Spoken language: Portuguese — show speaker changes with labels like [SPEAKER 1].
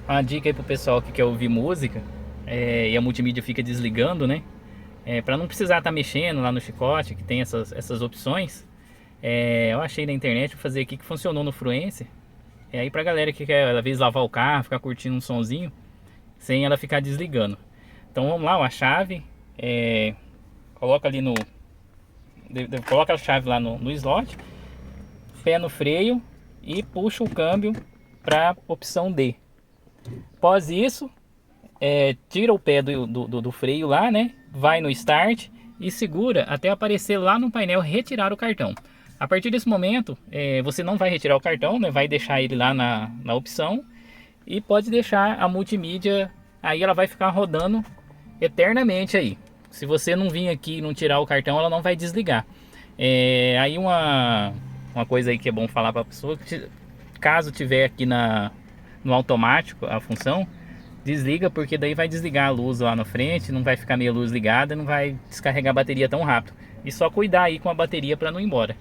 [SPEAKER 1] Uma dica aí pro pessoal que quer ouvir música e a multimídia fica desligando, né? Para não precisar estar mexendo lá no chicote, que tem essas opções. Eu achei na internet, vou fazer aqui que funcionou no Fluencer. É aí pra galera que quer, às vezes, lavar o carro, ficar curtindo um sonzinho, sem ela ficar desligando. Então vamos lá, ó, a chave, coloca ali no. Coloca a chave lá no slot, pé no freio e puxa o câmbio para opção D. Após isso, tira o pé do freio lá, né? Vai no start e segura até aparecer lá no painel retirar o cartão. A partir desse momento, você não vai retirar o cartão, né? Vai deixar ele lá na opção e pode deixar a multimídia, aí ela vai ficar rodando eternamente aí. Se você não vir aqui e não tirar o cartão, ela não vai desligar. Aí uma coisa aí que é bom falar para a pessoa, que caso tiver aqui no automático a função, desliga, porque daí vai desligar a luz lá na frente, não vai ficar meia luz ligada, não vai descarregar a bateria tão rápido. E só cuidar aí com a bateria para não ir embora.